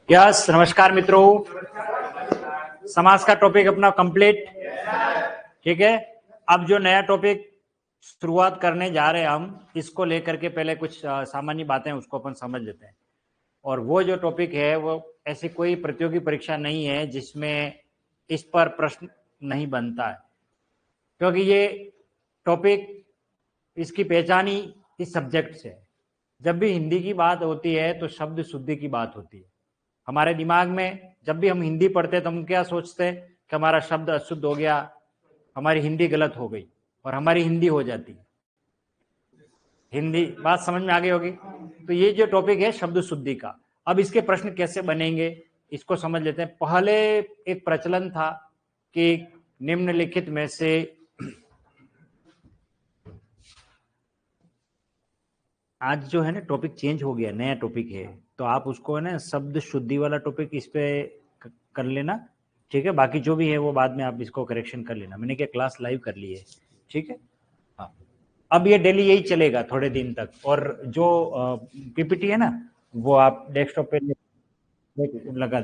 Yes, नमस्कार मित्रों। समास का टॉपिक अपना कंप्लीट, ठीक है। अब जो नया टॉपिक शुरुआत करने जा रहे हैं हम, इसको लेकर के पहले कुछ सामान्य बातें उसको अपन समझ लेते हैं। और वो जो टॉपिक है वो ऐसी कोई प्रतियोगी परीक्षा नहीं है जिसमें इस पर प्रश्न नहीं बनता है, क्योंकि ये टॉपिक, इसकी पहचान ही इस सब्जेक्ट से है। जब भी हिंदी की बात होती है तो शब्द शुद्धि की बात होती है। हमारे दिमाग में जब भी हम हिंदी पढ़ते हैं तो हम क्या सोचते हैं कि हमारा शब्द अशुद्ध हो गया, हमारी हिंदी गलत हो गई और हमारी हिंदी हो जाती है। हिंदी बात समझ में आ गई होगी। तो ये जो टॉपिक है शब्द शुद्धि का, अब इसके प्रश्न कैसे बनेंगे इसको समझ लेते हैं। पहले एक प्रचलन था कि निम्नलिखित में से आज जो है ना टॉपिक चेंज हो गया, नया टॉपिक है, तो आप उसको है ना शब्द शुद्धि वाला टॉपिक इस पे कर लेना, ठीक है। बाकी जो भी है वो बाद में आप इसको करेक्शन कर लेना। मैंने क्या क्लास लाइव कर ली है, ठीक है। हाँ, अब ये डेली यही चलेगा थोड़े दिन तक। और जो पीपीटी है ना वो आप डेस्कटॉप पे लगा,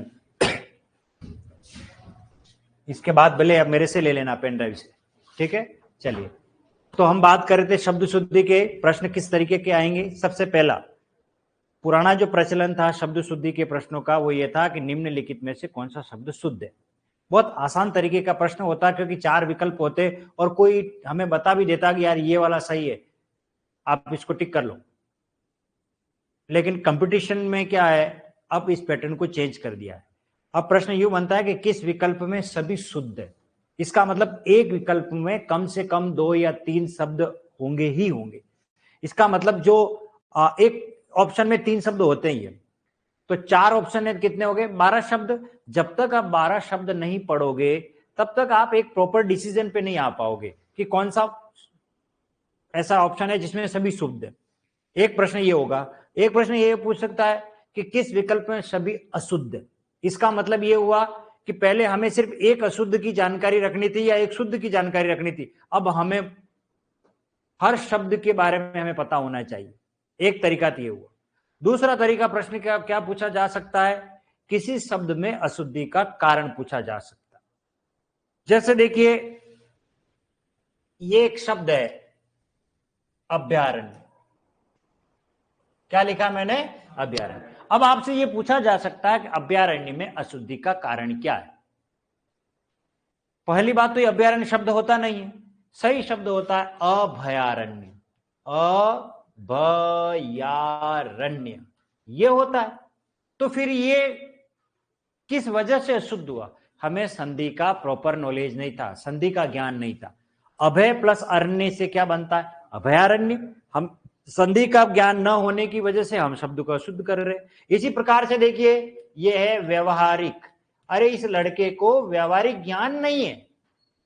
इसके बाद भले आप मेरे से ले लेना पेन ड्राइव से, ठीक है। चलिए, तो हम बात कर रहे थे शब्द शुद्धि के प्रश्न किस तरीके के आएंगे। सबसे पहला पुराना जो प्रचलन था शब्द शुद्धि के प्रश्नों का वो ये था कि निम्नलिखित में से कौन सा शब्द शुद्ध है। बहुत आसान तरीके का प्रश्न होता क्योंकि 4 विकल्प होते और कोई हमें बता भी देता कि यार ये वाला सही है, आप इसको टिक कर लो। लेकिन कंपटीशन में क्या है, अब इस पैटर्न को चेंज कर दिया है। अब प्रश्न यूं बनता है कि किस विकल्प में सभी शुद्ध है। इसका मतलब एक विकल्प में कम से कम 2 या 3 शब्द होंगे ही होंगे। इसका मतलब जो एक ऑप्शन में 3 शब्द होते ही है, तो 4 ऑप्शन है, कितने हो गए 12 शब्द। जब तक आप 12 शब्द नहीं पढ़ोगे तब तक आप एक प्रॉपर डिसीजन पे नहीं आ पाओगे कि कौन सा ऐसा ऑप्शन है जिसमें सभी शुद्ध है। एक प्रश्न ये होगा। एक प्रश्न ये पूछ सकता है कि किस विकल्प में सभी अशुद्ध है। इसका मतलब ये हुआ कि पहले हमें सिर्फ एक अशुद्ध की जानकारी रखनी थी या एक शुद्ध की जानकारी रखनी थी, अब हमें हर शब्द के बारे में हमें पता होना चाहिए। एक तरीका तो ये हुआ। दूसरा तरीका प्रश्न क्या पूछा जा सकता है, किसी शब्द में अशुद्धि का कारण पूछा जा सकता है। जैसे देखिए ये एक शब्द है अभयारण्य, क्या लिखा मैंने, अभयारण्य। अब आपसे ये पूछा जा सकता है कि अभयारण्य में अशुद्धि का कारण क्या है। पहली बात तो ये अभयारण्य शब्द होता नहीं है, सही शब्द होता है अभयारण्य। अभयारण्य ये होता है। तो फिर ये किस वजह से अशुद्ध हुआ, हमें संधि का प्रॉपर नॉलेज नहीं था, संधि का ज्ञान नहीं था। अभय प्लस अरण्य से क्या बनता है, अभयारण्य। हम संधि का ज्ञान न होने की वजह से हम शब्द को अशुद्ध कर रहे। इसी प्रकार से देखिए ये है व्यवहारिक। अरे इस लड़के को व्यवहारिक ज्ञान नहीं है।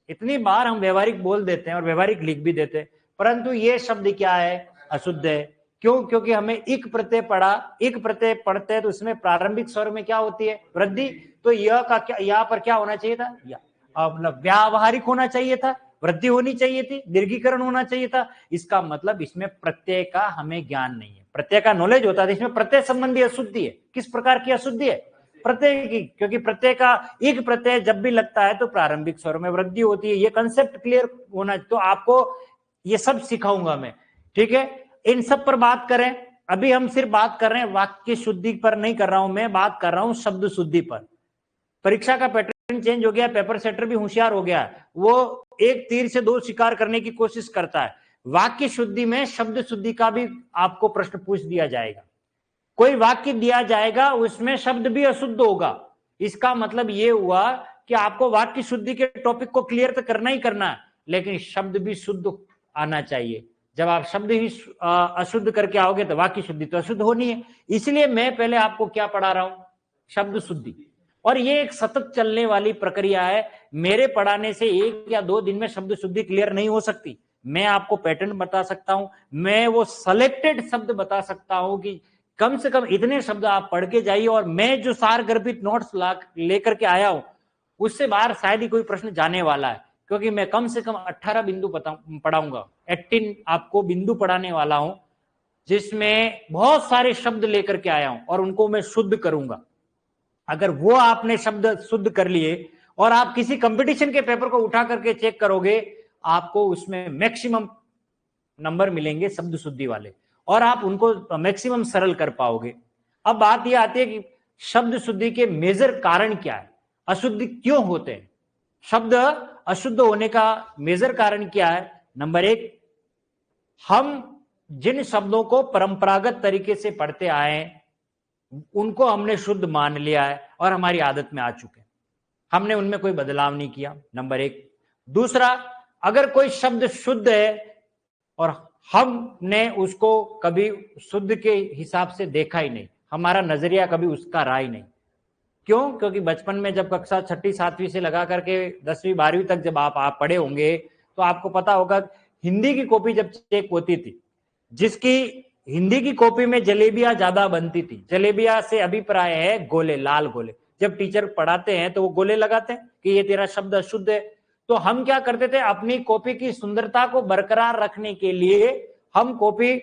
इतनी बार हम व्यवहारिक बोल देते हैं और व्यवहारिक लिख भी देते हैं, परंतु ये शब्द क्या है, अशुद्ध है। क्यों, क्योंकि हमें इक प्रत्यय पढ़ा, इक प्रत्यय पढ़ते हैं तो उसमें प्रारंभिक स्वर में क्या होती है, वृद्धि। तो यह का क्या, यहाँ पर क्या होना चाहिए था, मतलब व्यावहारिक होना चाहिए था, वृद्धि होनी चाहिए थी, दीर्घीकरण होना चाहिए था। इसका मतलब इसमें प्रत्यय का हमें ज्ञान नहीं है। प्रत्यय का नॉलेज होता है, इसमें प्रत्यय संबंधी अशुद्धि है। किस प्रकार की अशुद्धि है, प्रत्यय की। क्योंकि प्रत्यय का एक प्रत्यय जब भी लगता है तो प्रारंभिक स्वर में वृद्धि होती है। ये कंसेप्ट क्लियर होना, तो आपको ये सब सिखाऊंगा मैं, ठीक है। इन सब पर बात करें। अभी हम सिर्फ बात कर रहे हैं वाक्य शुद्धि पर, नहीं कर रहा हूं मैं, बात कर रहा हूं शब्द शुद्धि पर। परीक्षा का पैटर्न चेंज हो गया, पेपर सेटर भी होशियार हो गया, वो एक तीर से 2 शिकार करने की कोशिश करता है। वाक्य शुद्धि में शब्द शुद्धि का भी आपको प्रश्न पूछ दिया जाएगा। कोई वाक्य दिया जाएगा उसमें शब्द भी अशुद्ध होगा। इसका मतलब ये हुआ कि आपको वाक्य शुद्धि के टॉपिक को क्लियर तो करना ही करना है, लेकिन शब्द भी शुद्ध आना चाहिए। जब आप शब्द ही अशुद्ध करके आओगे तो वाक्य शुद्धि तो अशुद्ध होनी है। इसलिए मैं पहले आपको क्या पढ़ा रहा हूं, शब्द शुद्धि। और ये एक सतत चलने वाली प्रक्रिया है। मेरे पढ़ाने से 1 या 2 दिन में शब्द शुद्धि क्लियर नहीं हो सकती। मैं आपको पैटर्न बता सकता हूं, मैं वो सेलेक्टेड शब्द बता सकता हूं कि कम से कम इतने शब्द आप पढ़ के जाइए। और मैं जो सार गर्भित नोट्स लेकर के आया हूं उससे बाहर शायद ही कोई प्रश्न जाने वाला है, क्योंकि मैं कम से कम 18 बिंदु पढ़ाऊंगा। 18 आपको बिंदु पढ़ाने वाला हूं, जिसमें बहुत सारे शब्द लेकर के आया हूं और उनको मैं शुद्ध करूंगा। अगर वो आपने शब्द शुद्ध कर लिए और आप किसी कंपटीशन के पेपर को उठा करके चेक करोगे, आपको उसमें मैक्सिमम नंबर मिलेंगे शब्द शुद्धि वाले, और आप उनको मैक्सिमम सरल कर पाओगे। अब बात यह आती है कि शब्द शुद्धि के मेजर कारण क्या है, अशुद्ध क्यों होते हैं, शब्द अशुद्ध होने का मेजर कारण क्या है। नंबर 1, हम जिन शब्दों को परंपरागत तरीके से पढ़ते आए उनको हमने शुद्ध मान लिया है और हमारी आदत में आ चुके हैं, हमने उनमें कोई बदलाव नहीं किया, नंबर 1। दूसरा, अगर कोई शब्द शुद्ध है और हमने उसको कभी शुद्ध के हिसाब से देखा ही नहीं, हमारा नजरिया कभी उसका रहा ही नहीं। क्यों? क्योंकि बचपन में जब कक्षा 6ठी 7वीं से लगा करके 10वीं 12वीं तक जब आप पढ़े होंगे तो आपको पता होगा, हिंदी की कॉपी जब चेक होती थी, जिसकी हिंदी की कॉपी में जलेबियां ज्यादा बनती थी, जलेबिया से अभिप्राय है गोले, लाल गोले। जब टीचर पढ़ाते हैं तो वो गोले लगाते हैं कि ये तेरा शब्द अशुद्ध है। तो हम क्या करते थे, अपनी कॉपी की सुंदरता को बरकरार रखने के लिए हम कॉपी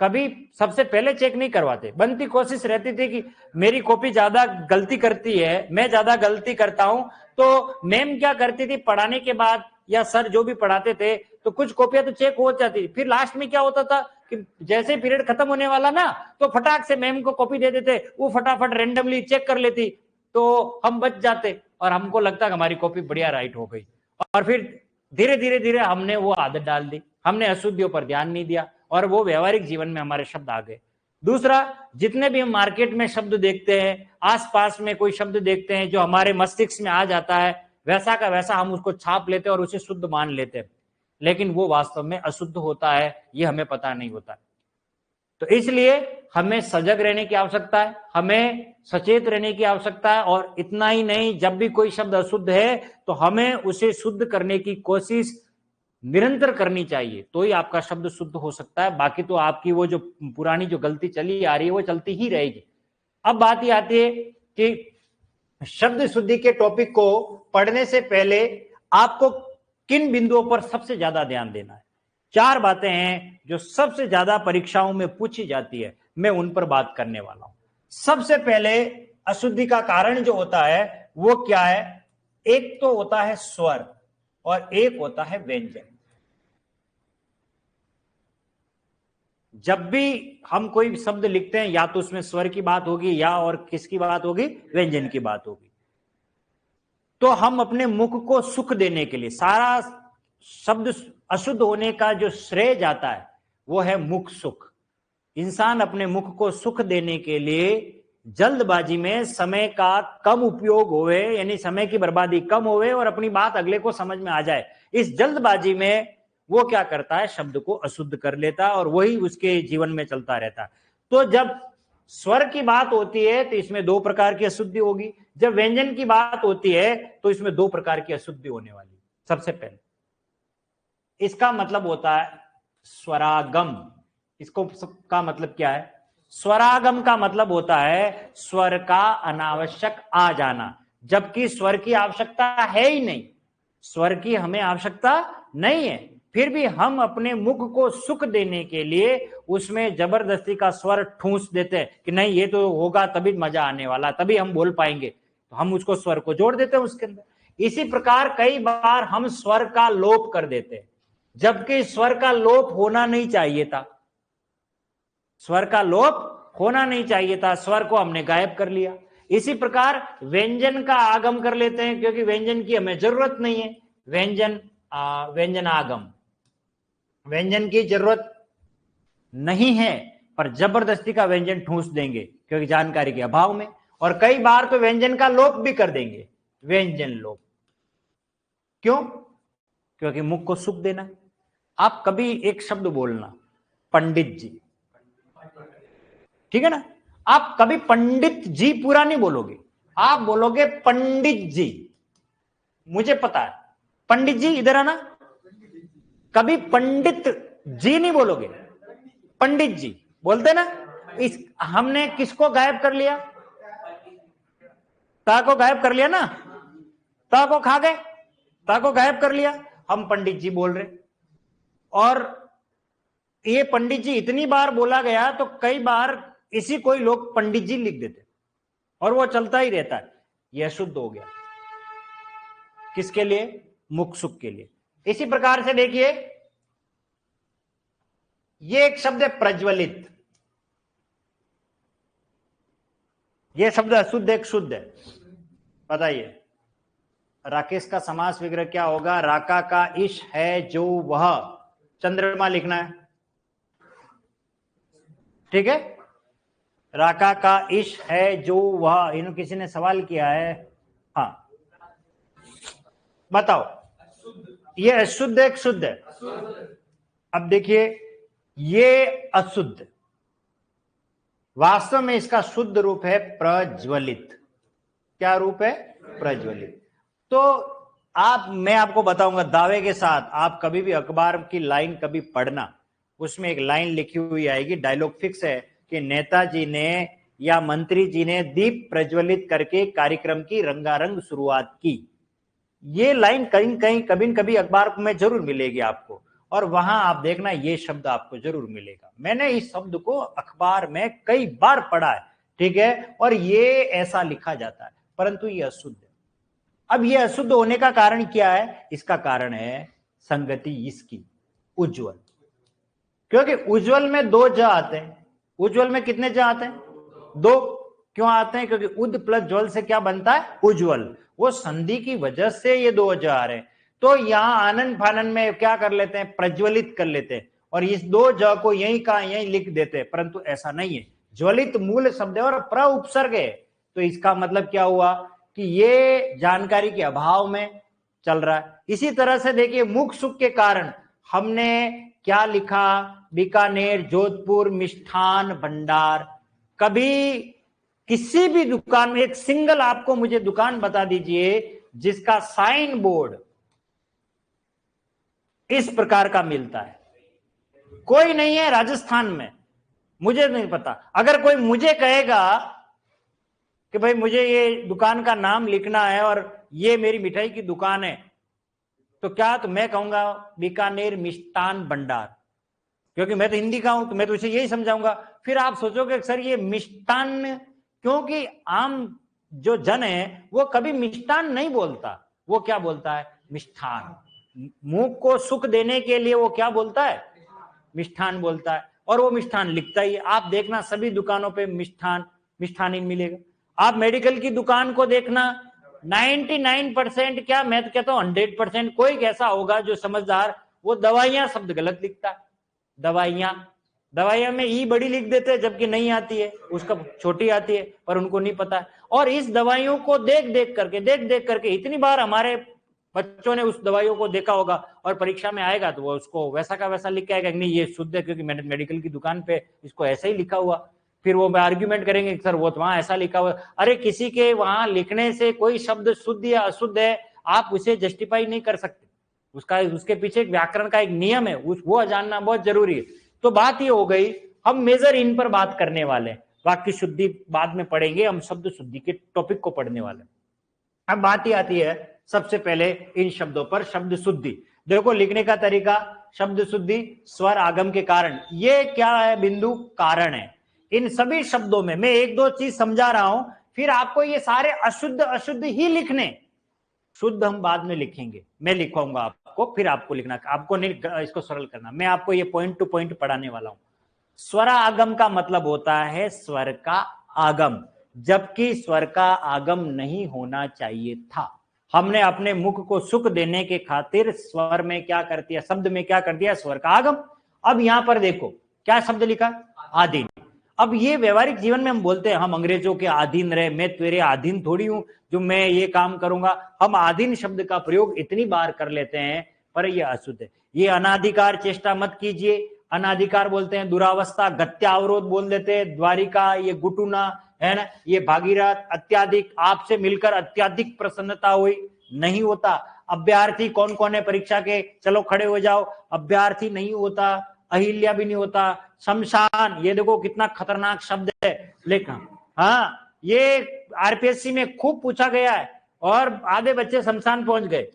कभी सबसे पहले चेक नहीं करवाते, बनती कोशिश रहती थी कि मेरी कॉपी ज्यादा गलती करती है, मैं ज्यादा गलती करता हूं। तो मैम क्या करती थी, पढ़ाने के बाद या सर जो भी पढ़ाते थे तो कुछ कॉपियां तो चेक हो जाती, फिर लास्ट में क्या होता था कि जैसे पीरियड खत्म होने वाला ना, तो फटाक से मैम को कॉपी दे देते, वो फटाफट रेंडमली चेक कर लेती, तो हम बच जाते और हमको लगता कि हमारी कॉपी बढ़िया राइट हो गई। और फिर धीरे धीरे धीरे हमने वो आदत डाल दी, हमने अशुद्धियों पर ध्यान नहीं दिया और वो व्यवहारिक जीवन में हमारे शब्द आ गए। दूसरा, जितने भी हम मार्केट में शब्द देखते हैं, आसपास में कोई शब्द देखते हैं जो हमारे मस्तिष्क में आ जाता है, वैसा का वैसा हम उसको छाप लेते हैं और उसे शुद्ध मान लेते हैं, लेकिन वो वास्तव में अशुद्ध होता है, ये हमें पता नहीं होता। तो इसलिए हमें सजग रहने की आवश्यकता है, हमें सचेत रहने की आवश्यकता है, और इतना ही नहीं, जब भी कोई शब्द अशुद्ध है तो हमें उसे शुद्ध करने की कोशिश निरंतर करनी चाहिए, तो ही आपका शब्द शुद्ध हो सकता है। बाकी तो आपकी वो जो पुरानी जो गलती चली आ रही है वो चलती ही रहेगी। अब बात यह आती है कि शब्द शुद्धि के टॉपिक को पढ़ने से पहले आपको किन बिंदुओं पर सबसे ज्यादा ध्यान देना है। 4 बातें हैं जो सबसे ज्यादा परीक्षाओं में पूछी जाती है, मैं उन पर बात करने वाला हूं। सबसे पहले अशुद्धि का कारण जो होता है वो क्या है, एक तो होता है स्वर और एक होता है व्यंजन। जब भी हम कोई शब्द लिखते हैं, या तो उसमें स्वर की बात होगी या और किसकी बात होगी, व्यंजन की बात होगी। तो हम अपने मुख को सुख देने के लिए, सारा शब्द अशुद्ध होने का जो श्रेय जाता है वो है मुख सुख। इंसान अपने मुख को सुख देने के लिए जल्दबाजी में समय का कम उपयोग होवे, यानी समय की बर्बादी कम होवे और अपनी बात अगले को समझ में आ जाए, इस जल्दबाजी में वो क्या करता है, शब्द को अशुद्ध कर लेता है और वही उसके जीवन में चलता रहता है। तो जब स्वर की बात होती है तो इसमें 2 प्रकार की अशुद्धि होगी, जब व्यंजन की बात होती है तो इसमें 2 प्रकार की अशुद्धि होने वाली। सबसे पहले इसका मतलब होता है स्वरागम। इसको का मतलब क्या है, स्वरागम का मतलब होता है स्वर का अनावश्यक आ जाना, जबकि स्वर की आवश्यकता है ही नहीं, स्वर की हमें आवश्यकता नहीं है, फिर भी हम अपने मुख को सुख देने के लिए उसमें जबरदस्ती का स्वर ठूंस देते हैं कि नहीं ये तो होगा तभी मजा आने वाला, तभी हम बोल पाएंगे, तो हम उसको स्वर को जोड़ देते हैं उसके अंदर। इसी प्रकार कई बार हम स्वर का लोप कर देते हैं, जबकि स्वर का लोप होना नहीं चाहिए था, स्वर का लोप होना नहीं चाहिए था, स्वर को हमने गायब कर लिया। इसी प्रकार व्यंजन का आगम कर लेते हैं, क्योंकि व्यंजन की हमें जरूरत नहीं है, व्यंजनागम, व्यंजन की जरूरत नहीं है पर जबरदस्ती का व्यंजन ठूंस देंगे क्योंकि जानकारी के अभाव में, और कई बार तो व्यंजन का लोप भी कर देंगे, व्यंजन लोप। क्यों? क्योंकि मुख को सुख देना। आप कभी एक शब्द बोलना, पंडित जी, ठीक है ना, आप कभी पंडित जी पूरा नहीं बोलोगे, आप बोलोगे पंडित जी। मुझे पता है, पंडित जी इधर आना, कभी पंडित जी नहीं बोलोगे, पंडित जी बोलते ना। इस हमने किसको गायब कर लिया, ता को गायब कर लिया ना, ता को खा गए, ता को गायब कर लिया, हम पंडित जी बोल रहे। और ये पंडित जी इतनी बार बोला गया तो कई बार इसी कोई लोग पंडित जी लिख देते और वो चलता ही रहता है। यह शुद्ध हो गया किसके लिए? मुख सुख के लिए। इसी प्रकार से देखिए ये एक शब्द है प्रज्वलित। यह शब्द अशुद्ध एक शुद्ध है। बताइए राकेश का समास विग्रह क्या होगा? राका का इश है जो वह, चंद्रमा लिखना है, ठीक है। राका का इश है जो वह, इन किसी ने सवाल किया है। हाँ बताओ। ये अशुद्ध एक शुद्ध है। अब देखिए ये अशुद्ध, वास्तव में इसका शुद्ध रूप है प्रज्वलित। क्या रूप है? प्रज्वलित। तो मैं आपको बताऊंगा दावे के साथ, आप कभी भी अखबार की लाइन कभी पढ़ना, उसमें एक लाइन लिखी हुई आएगी, डायलॉग फिक्स है कि नेताजी ने या मंत्री जी ने दीप प्रज्वलित करके कार्यक्रम की रंगारंग शुरुआत की। ये लाइन कहीं कहीं कभी न कभी अखबार में जरूर मिलेगी आपको, और वहां आप देखना ये शब्द आपको जरूर मिलेगा। मैंने इस शब्द को अखबार में कई बार पढ़ा है, ठीक है, और ये ऐसा लिखा जाता है, परंतु ये अशुद्ध है। अब ये अशुद्ध होने का कारण क्या है? इसका कारण है संगति इसकी उज्ज्वल, क्योंकि उज्ज्वल में दो ज आते हैं। उज्ज्वल में कितने ज आते हैं? दो। क्यों आते हैं? क्योंकि उद प्लस ज्वल से क्या बनता है? उज्ज्वल। वो संधि की वजह से ये दो ज आ रहे हैं। तो यहां आनन फानन में क्या कर लेते हैं? प्रज्वलित कर लेते हैं, और इस दो ज को यहीं का यहीं लिख देते हैं, परंतु ऐसा नहीं है। ज्वलित मूल शब्द है और प्र उपसर्ग है, तो इसका मतलब क्या हुआ कि ये जानकारी के अभाव में चल रहा है। इसी तरह से देखिए मुख सुख के कारण हमने क्या लिखा? बीकानेर जोधपुर मिष्ठान भंडार। कभी किसी भी दुकान में एक सिंगल आपको मुझे दुकान बता दीजिए जिसका साइन बोर्ड इस प्रकार का मिलता है? कोई नहीं है राजस्थान में, मुझे नहीं पता। अगर कोई मुझे कहेगा कि भाई मुझे ये दुकान का नाम लिखना है और ये मेरी मिठाई की दुकान है, तो क्या? तो मैं कहूंगा बीकानेर मिष्ठान भंडार, क्योंकि मैं तो हिंदी का हूं, तो मैं तो उसे यही समझाऊंगा। फिर आप सोचोगे सर ये मिष्ठान, क्योंकि आम जो जन है वो कभी मिष्ठान नहीं बोलता, वो क्या बोलता है? मिष्ठान। मुंह को सुख देने के लिए वो क्या बोलता है? मिष्ठान बोलता है, और वो मिष्ठान लिखता ही है। आप देखना सभी दुकानों पे मिष्ठान ही मिलेगा। आप मेडिकल की दुकान को देखना, 99% क्या, मैं तो कहता हूं 100% कोई कैसा होगा जो समझदार, वो दवाइयां शब्द गलत लिखता है। दवाइयां में ई बड़ी लिख देते हैं, जबकि नहीं आती है, उसका छोटी आती है, पर उनको नहीं पता है। और इस दवाइयों को देख देख करके इतनी बार हमारे बच्चों ने उस दवाइयों को देखा होगा, और परीक्षा में आएगा तो वो उसको वैसा का वैसा लिख के आएगा, नहीं ये शुद्ध है क्योंकि मैंने मेडिकल की दुकान पे इसको ऐसा ही लिखा हुआ। फिर वो आर्ग्यूमेंट करेंगे सर वो तो वहां ऐसा लिखा हुआ। अरे किसी के वहां लिखने से कोई शब्द शुद्ध या अशुद्ध है आप उसे जस्टिफाई नहीं कर सकते, उसके पीछे एक व्याकरण का एक नियम है, वो जानना बहुत जरूरी है। तो बात ये हो गई, हम मेजर इन पर बात करने वाले हैं, वाक्य शुद्धि बाद में पढ़ेंगे, हम शब्द शुद्धि के टॉपिक को पढ़ने वाले। अब बात ही आती है सबसे पहले इन शब्दों पर। शब्द शुद्धि देखो लिखने का तरीका, शब्द शुद्धि स्वर आगम के कारण, ये क्या है? बिंदु कारण है। इन सभी शब्दों में मैं एक दो चीज समझा रहा हूं, फिर आपको ये सारे अशुद्ध अशुद्ध ही लिखने, शुद्ध हम बाद में लिखेंगे, मैं लिखवाऊंगा आपको, फिर आपको लिखना, आपको नहीं इसको सरल करना, मैं आपको ये पॉइंट टू पॉइंट पढ़ाने वाला हूं। स्वरा आगम का मतलब होता है स्वर का आगम, जबकि स्वर का आगम नहीं होना चाहिए था। हमने अपने मुख को सुख देने के खातिर स्वर में क्या कर दिया? शब्द में क्या कर दिया? स्वर का आगम। अब यहां पर देखो क्या शब्द लिखा? आधीन। अब ये व्यवहारिक जीवन में हम बोलते हैं हम अंग्रेजों के अधीन रहे, मैं तेरे अधीन थोड़ी हूं जो मैं ये काम करूंगा। हम अधीन शब्द का प्रयोग इतनी बार कर लेते हैं, पर यह अशुद्ध है। ये अनाधिकार चेष्टा मत कीजिए, अनाधिकार बोलते हैं, दुरावस्था, गत्या अवरोध बोल देते हैं, द्वारिका, ये गुटुना है ना, ये भागीरथ, अत्याधिक, आपसे मिलकर अत्याधिक प्रसन्नता हुई, नहीं होता। अभ्यर्थी कौन कौन है परीक्षा के? चलो खड़े हो जाओ। अभ्यर्थी नहीं होता, अहिल्या भी नहीं होता। शमशान, ये देखो कितना खतरनाक शब्द है, लेकिन हाँ ये आरपीएससी में खूब पूछा गया है और आधे बच्चे शमशान पहुंच गए।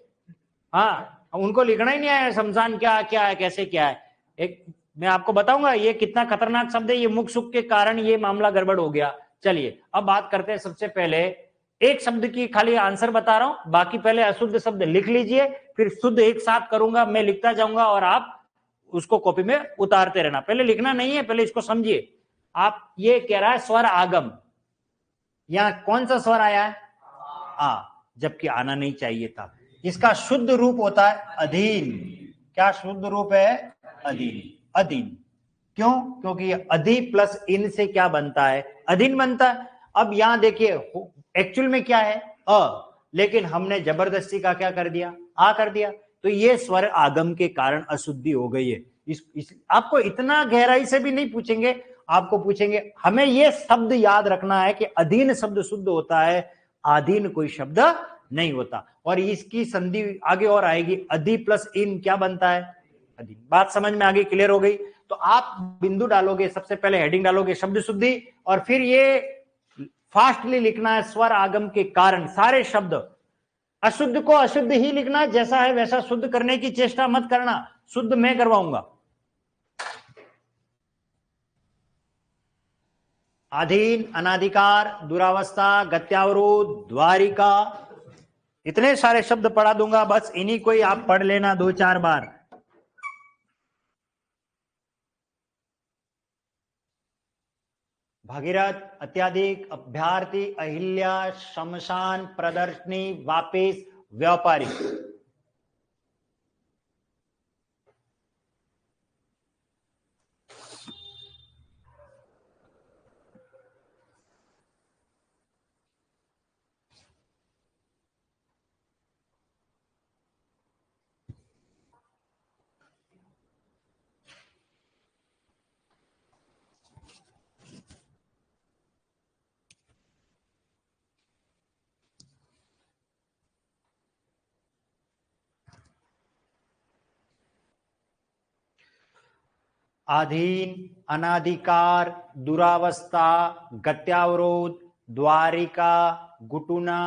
हाँ उनको लिखना ही नहीं आया शमशान क्या क्या है, कैसे क्या है। एक मैं आपको बताऊंगा ये कितना खतरनाक शब्द है, ये मुख सुख के कारण ये मामला गड़बड़ हो गया। चलिए अब बात करते हैं। सबसे पहले एक शब्द की खाली आंसर बता रहा हूं, बाकी पहले अशुद्ध शब्द लिख लीजिए, फिर शुद्ध एक साथ करूंगा, मैं लिखता जाऊंगा और आप उसको कॉपी में उतारते रहना। पहले लिखना नहीं है, पहले इसको समझिए। आप ये कह रहा है स्वर आगम, यहां कौन सा स्वर आया है? आ, जबकि आना नहीं चाहिए था। इसका शुद्ध रूप होता है अधीन। क्या शुद्ध रूप है? अधीन। अधीन क्यों? क्योंकि अधि प्लस इन से क्या बनता है? अधीन बनता है। अब यहां देखिए एक्चुअल में क्या है? अ, लेकिन हमने जबरदस्ती का क्या कर दिया? आ कर दिया। तो ये स्वर आगम के कारण अशुद्धि हो गई है। आपको इतना गहराई से भी नहीं पूछेंगे, आपको पूछेंगे हमें ये शब्द याद रखना है कि अधीन शब्द शुद्ध होता है, आधीन कोई शब्द नहीं होता। और इसकी संधि आगे और आएगी, अधि प्लस इन क्या बनता है? अधीन। बात समझ में आगे क्लियर हो गई? तो आप बिंदु डालोगे, सबसे पहले हेडिंग डालोगे शब्द शुद्धि, और फिर ये फास्टली लिखना है स्वर आगम के कारण सारे शब्द। अशुद्ध को अशुद्ध ही लिखना है, जैसा है वैसा शुद्ध करने की चेष्टा मत करना, शुद्ध मैं करवाऊंगा। अधीन, अनाधिकार, दुरावस्था, गत्यावरोध, द्वारिका, इतने सारे शब्द पढ़ा दूंगा, बस इन्हीं को ही आप पढ़ लेना 2-4 बार। भागीरथ, अत्याधिक, अभ्यार्थी, अहिल्या, शमशान, प्रदर्शनी, वापिस, व्यापारी। अधीन, अनाधिकार, दुरावस्था, गत्यावरोध, द्वारिका, गुटुना,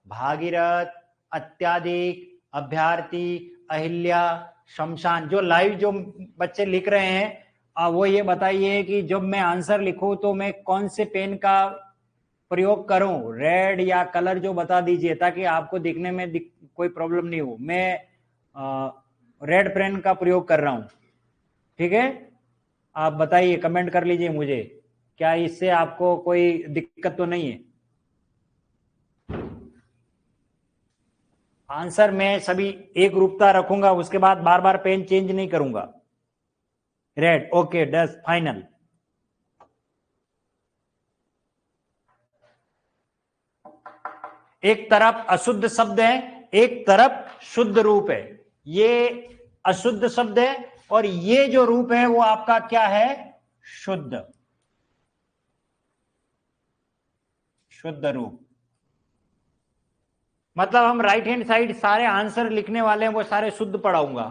भागीरथ, अत्याधिक, अभ्यार्थी, अहिल्या, शमशान। जो लाइव जो बच्चे लिख रहे हैं वो ये बताइए कि जब मैं आंसर लिखूं तो मैं कौन से पेन का प्रयोग करूं, रेड या कलर जो बता दीजिए, ताकि आपको दिखने में कोई प्रॉब्लम नहीं हो। मैं रेड पेन का प्रयोग कर रहा हूं, ठीक है? आप बताइए, कमेंट कर लीजिए मुझे, क्या इससे आपको कोई दिक्कत तो नहीं है? आंसर मैं सभी एक रूपता रखूंगा, उसके बाद बार बार पेन चेंज नहीं करूंगा। रेड, ओके, डस, फाइनल। एक तरफ अशुद्ध शब्द है, एक तरफ शुद्ध रूप है। ये अशुद्ध शब्द है और ये जो रूप है वो आपका क्या है? शुद्ध, शुद्ध रूप। मतलब हम राइट हैंड साइड सारे आंसर लिखने वाले हैं वो सारे शुद्ध पढ़ाऊंगा,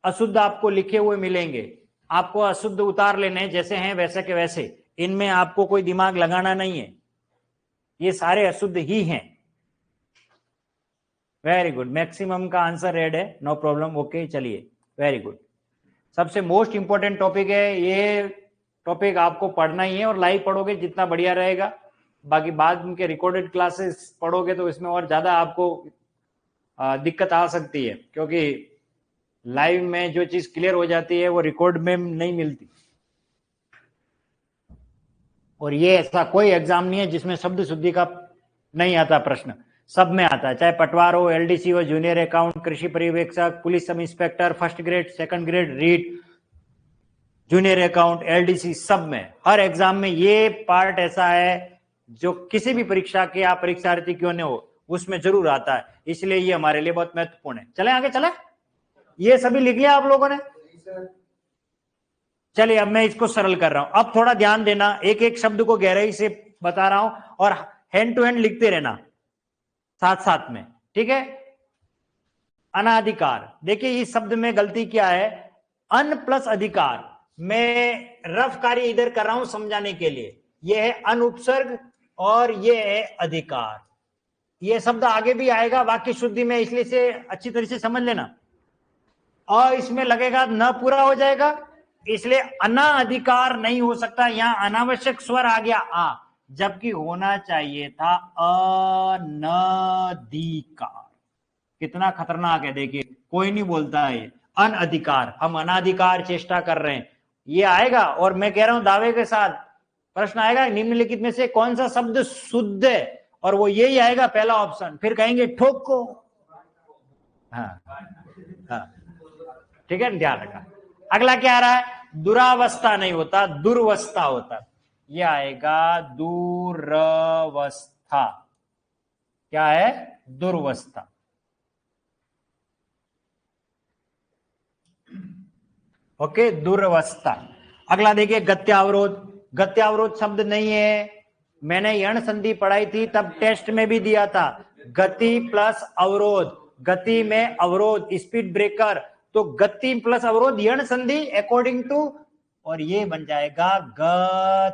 अशुद्ध आपको लिखे हुए मिलेंगे। आपको अशुद्ध उतार लेने जैसे हैं वैसे के वैसे, इनमें आपको कोई दिमाग लगाना नहीं है, ये सारे अशुद्ध ही हैं। वेरी गुड, मैक्सिमम का आंसर रेड है, नो प्रॉब्लम, ओके, चलिए, वेरी गुड। सबसे मोस्ट इंपॉर्टेंट टॉपिक है ये, टॉपिक आपको पढ़ना ही है और लाइव पढ़ोगे जितना बढ़िया रहेगा। बाकी बाद के रिकॉर्डेड क्लासेस पढ़ोगे तो इसमें और ज्यादा आपको दिक्कत आ सकती है, क्योंकि लाइव में जो चीज क्लियर हो जाती है वो रिकॉर्ड में नहीं मिलती। और ये ऐसा कोई एग्जाम नहीं है जिसमें शब्द शुद्धि का नहीं आता प्रश्न, सब में आता है, चाहे पटवार हो, एलडीसी हो, जूनियर अकाउंट, कृषि पर्यवेक्षक, police sub inspector, first grade, second grade, REET, junior account, LDC, सब में, हर एग्जाम में ये पार्ट ऐसा है जो किसी भी परीक्षा के आप परीक्षार्थी क्यों न हो उसमें जरूर आता है, इसलिए ये हमारे लिए बहुत महत्वपूर्ण है। चले आगे, चले, ये सभी लिख लिया आप लोगों ने? चलिए अब मैं इसको सरल कर रहा हूं। अब थोड़ा ध्यान देना, एक एक शब्द को गहराई से बता रहा हूं और हैंड टू हैंड लिखते रहना साथ साथ में, ठीक है? अनाधिकार, देखिए इस शब्द में गलती क्या है? अन प्लस अधिकार, मैं रफ कार्य इधर कर रहा हूं समझाने के लिए। यह है अनुपसर्ग और यह है अधिकार। यह शब्द आगे भी आएगा वाक्य शुद्धि में, इसलिए से अच्छी तरह से समझ लेना। अ इसमें लगेगा न पूरा हो जाएगा, इसलिए अनाधिकार नहीं हो सकता। यहां अनावश्यक स्वर आ गया आ, जबकि होना चाहिए था अनधिकार। कितना खतरनाक है देखिए, कोई नहीं बोलता है अनधिकार, हम अनाधिकार चेष्टा कर रहे हैं, ये आएगा। और मैं कह रहा हूं दावे के साथ प्रश्न आएगा निम्नलिखित में से कौन सा शब्द शुद्ध है, और वो यही आएगा पहला ऑप्शन, फिर कहेंगे ठोको। हाँ हाँ ठीक है, ध्यान रखा। अगला क्या आ रहा है, दुरावस्था नहीं होता, दुर्वस्था होता। ये आएगा दुरवस्था। क्या है, दुर्वस्था। ओके, दुर्वस्था। अगला देखिए गत्यावरोध। गत्यावरोध शब्द नहीं है, मैंने यण संधि पढ़ाई थी तब टेस्ट में भी दिया था, गति प्लस अवरोध, गति में अवरोध, स्पीड ब्रेकर, तो गति प्लस अवरोध यण संधि अकॉर्डिंग टू, और ये बन जाएगा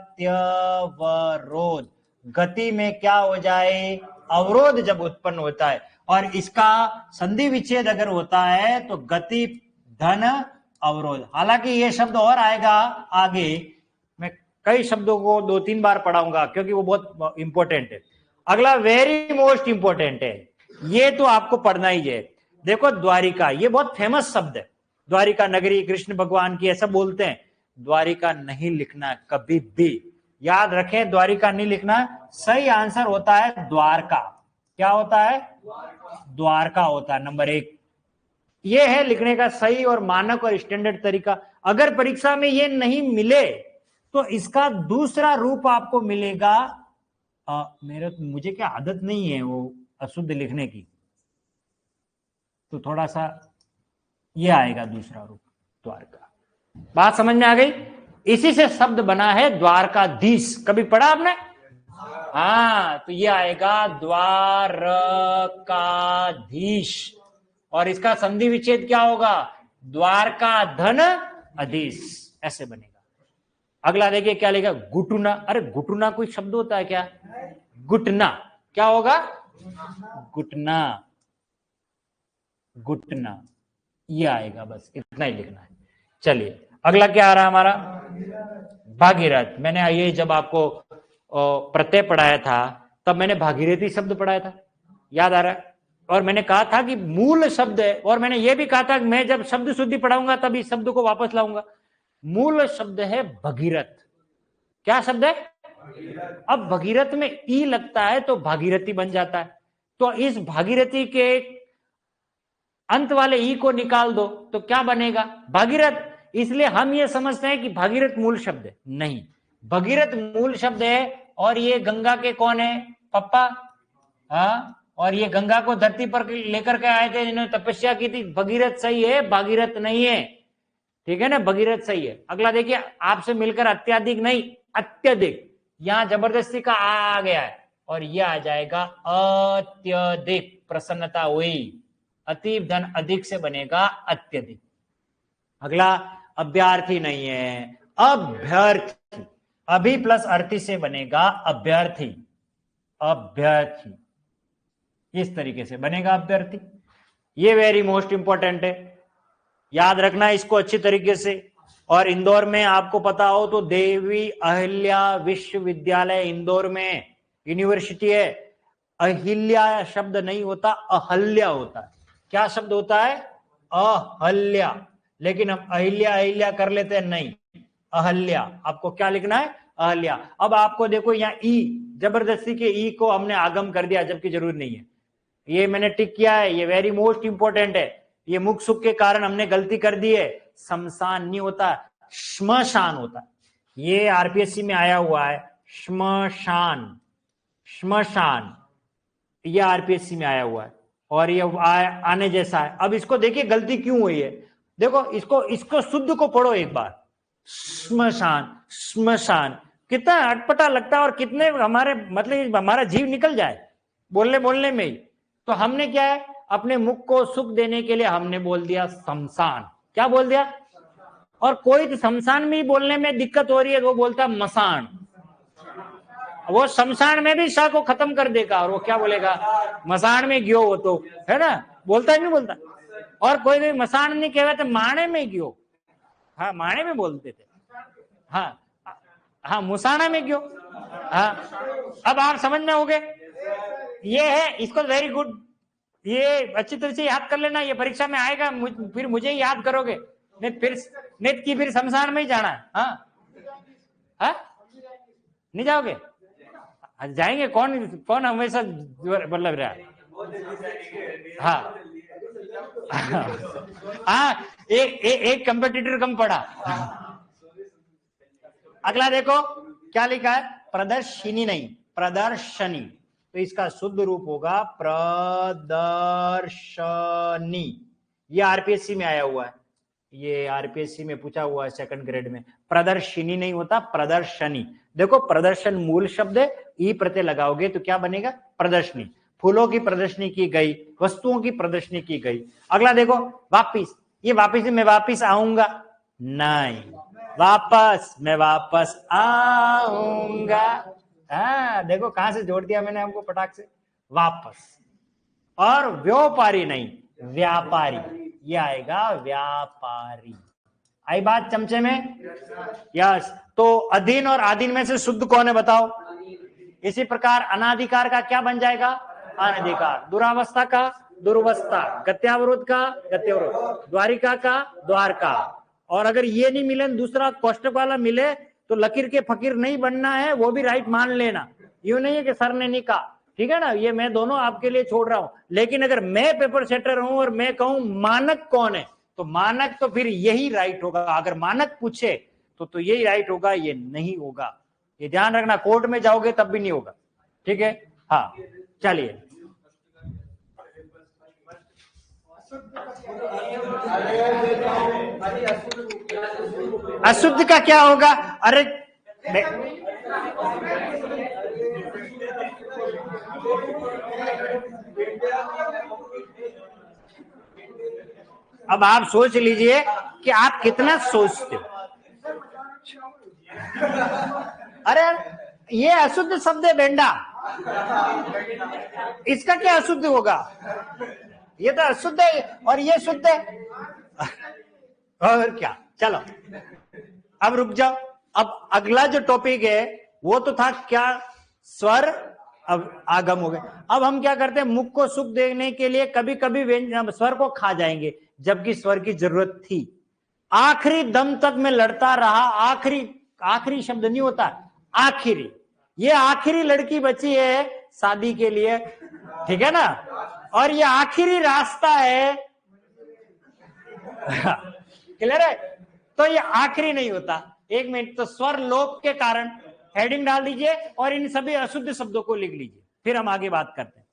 गत्यवरोध। गति में क्या हो जाए, अवरोध जब उत्पन्न होता है, और इसका संधि विच्छेद अगर होता है तो गति धन अवरोध। हालांकि ये शब्द और आएगा आगे, मैं कई शब्दों को 2-3 बार पढ़ाऊंगा क्योंकि वो बहुत इंपॉर्टेंट है। अगला वेरी मोस्ट इंपॉर्टेंट है, ये तो आपको पढ़ना ही है। देखो द्वारिका, ये बहुत फेमस शब्द है, द्वारिका नगरी कृष्ण भगवान की, ऐसा बोलते हैं। द्वारिका नहीं लिखना कभी भी, याद रखें, द्वारिका नहीं लिखना। सही आंसर होता है द्वारका। क्या होता है, द्वारका होता है नंबर 1। ये है लिखने का सही और मानक और स्टैंडर्ड तरीका। अगर परीक्षा में ये नहीं मिले तो इसका दूसरा रूप आपको मिलेगा। मुझे क्या आदत नहीं है वो अशुद्ध लिखने की, तो थोड़ा सा ये आएगा दूसरा रूप, द्वारका। बात समझ में आ गई? इसी से शब्द बना है द्वारकाधीश। कभी पढ़ा आपने? हाँ, तो ये आएगा द्वारकाधीश, और इसका संधि विच्छेद क्या होगा, द्वारका धन अधीश, ऐसे बनेगा। अगला देखिए क्या लिखा, गुटुना। अरे गुटुना कोई शब्द होता है क्या, गुटना क्या होगा, गुटना, गुटना, ये आएगा, बस इतना ही लिखना है। चलिए अगला क्या आ रहा है हमारा, भागीरथ। मैंने ये जब आपको प्रत्यय पढ़ाया था तब मैंने भागीरथी शब्द पढ़ाया था, याद आ रहा है? और मैंने कहा था कि मूल शब्द है, और मैंने ये भी कहा था कि मैं जब शब्द शुद्धि पढ़ाऊंगा तब इस शब्द को वापस लाऊंगा। मूल शब्द है भगीरथ। क्या शब्द है, अब भगीरथ में ई लगता है तो भागीरथी बन जाता है। तो इस भागीरथी के अंत वाले ई को निकाल दो तो क्या बनेगा, भागीरथ। इसलिए हम ये समझते हैं कि भागीरथ मूल शब्द है, नहीं, भगीरथ मूल शब्द है। और ये गंगा के कौन है, पप्पा। हाँ, और ये गंगा को धरती पर लेकर के आए थे, जिन्होंने तपस्या की थी। भगीरथ सही है, भागीरथ नहीं है, ठीक है ना, भगीरथ सही है। अगला देखिए, आपसे मिलकर अत्याधिक नहीं, अत्यधिक, यहां जबरदस्ती का आ गया है, और ये आ जाएगा अत्यधिक, प्रसन्नता हुई, अतीब धन अधिक से बनेगा अत्यधिक। अगला अभ्यर्थी नहीं है, अभ्यर्थी, अभी प्लस अर्थी से बनेगा अभ्यर्थी, अभ्यर्थी, इस तरीके से बनेगा अभ्यर्थी। ये वेरी मोस्ट इंपॉर्टेंट है, याद रखना इसको अच्छी तरीके से। और इंदौर में आपको पता हो तो देवी अहिल्या विश्वविद्यालय इंदौर में यूनिवर्सिटी है। अहिल्या शब्द नहीं होता, अहल्या होता है। क्या शब्द होता है, अहल्या, लेकिन हम अहिल्या अहिल्या कर लेते हैं, नहीं, अहल्या। आपको क्या लिखना है, अहल्या। अब आपको देखो यहाँ ई, जबरदस्ती के ई को हमने आगम कर दिया जबकि जरूर नहीं है, ये मैंने टिक किया है, ये वेरी मोस्ट इंपॉर्टेंट है। ये मुख सुख के कारण हमने गलती कर दी है, शमशान नहीं होता, श्मशान होता है। ये आरपीएससी में आया हुआ है, श्मशान, श्मशान, ये आरपीएससी में आया हुआ है, और ये आने जैसा है। अब इसको देखिए गलती क्यों हुई है, देखो इसको शुद्ध को पढ़ो एक बार, श्मशान, श्मशान, कितना अटपटा लगता है, और कितने हमारे मतलब हमारा जीव निकल जाए बोलने में ही। तो हमने क्या है, अपने मुख को सुख देने के लिए हमने बोल दिया शमशान। क्या बोल दिया, और कोई तो शमशान में ही बोलने में दिक्कत हो रही है, वो बोलता है मसान। वो शमशान में भी सा को खत्म कर देगा, और वो क्या बोलेगा, मसान में गयो, वो तो है ना, बोलता है नहीं बोलता। और कोई कोई मसान नहीं कहते, माणे में क्यों? हाँ, माणे में बोलते थे। हाँ हाँ, मुसाना में क्यों? हाँ, अब आप समझ में हो गए। ये है, इसको वेरी गुड, ये अच्छी तरह से याद कर लेना, ये परीक्षा में आएगा, फिर मुझे ही याद करोगे, फिर शमशान में ही जाना है। हाँ हाँ, नहीं जाओगे? जाएंगे, कौन कौन हमेशा मतलब रहा। हाँ हाँ, एक कंपेटिटर कम पड़ा। अगला देखो क्या लिखा है, प्रदर्शिनी नहीं, प्रदर्शनी, तो इसका शुद्ध रूप होगा प्रदर्शनी। ये आरपीएससी में आया हुआ है, ये आरपीएससी में पूछा हुआ है सेकंड ग्रेड में। प्रदर्शिनी नहीं होता, प्रदर्शनी। देखो प्रदर्शन मूल शब्द है, ई प्रत्यय लगाओगे तो क्या बनेगा, प्रदर्शनी। फूलों की प्रदर्शनी की गई, वस्तुओं की प्रदर्शनी की गई। अगला देखो वापिस, ये वापिस मैं वापिस आऊंगा नहीं, वापस मैं वापस आऊंगा। हाँ देखो कहां से जोड़ दिया मैंने हमको फटाक से, वापस। और व्यापारी नहीं, व्यापारी, ये आएगा व्यापारी। आई बात चमचे में? यस। तो अधीन और आधीन में से शुद्ध कौन है बताओ? इसी प्रकार अनाधिकार का क्या बन जाएगा, अनधिकार। दुरावस्था का दुर्वस्था, गत्यावरोध का गत्यावरोध, द्वारिका का द्वारका। और अगर ये नहीं मिले, दूसरा कोष्टक वाला मिले, तो लकीर के फकीर नहीं बनना है, वो भी राइट मान लेना। यूं नहीं है कि सर ने नहीं कहा, ठीक है ना, ये मैं दोनों आपके लिए छोड़ रहा हूं। लेकिन अगर मैं पेपर सेटर हूं और मैं कहूं मानक कौन है, तो मानक तो फिर यही राइट होगा। अगर मानक पूछे तो यही राइट होगा, ये नहीं होगा। ये ध्यान रखना, कोर्ट में जाओगे तब भी नहीं होगा, ठीक है। हाँ चलिए, अशुद्ध का क्या होगा? अरे अब आप सोच लीजिए कि आप कितना सोचते हो। अरे ये अशुद्ध शब्द है बेंडा, इसका क्या अशुद्ध होगा? ये तो अशुद्ध है और ये शुद्ध है, और क्या। चलो अब रुक जाओ, अब अगला जो टॉपिक है वो तो था क्या, स्वर अब आगम हो गए। अब हम क्या करते हैं, मुख को सुख देने के लिए कभी कभी स्वर को खा जाएंगे, जबकि स्वर की जरूरत थी। आखिरी दम तक मैं लड़ता रहा, आखिरी शब्द नहीं होता, आखिरी, ये आखिरी लड़की बची है शादी के लिए, ठीक है ना, और ये आखिरी रास्ता है। क्लियर है? तो ये आखिरी नहीं होता। एक मिनट, तो स्वर लोप के कारण हेडिंग डाल दीजिए और इन सभी अशुद्ध शब्दों को लिख लीजिए, फिर हम आगे बात करते हैं।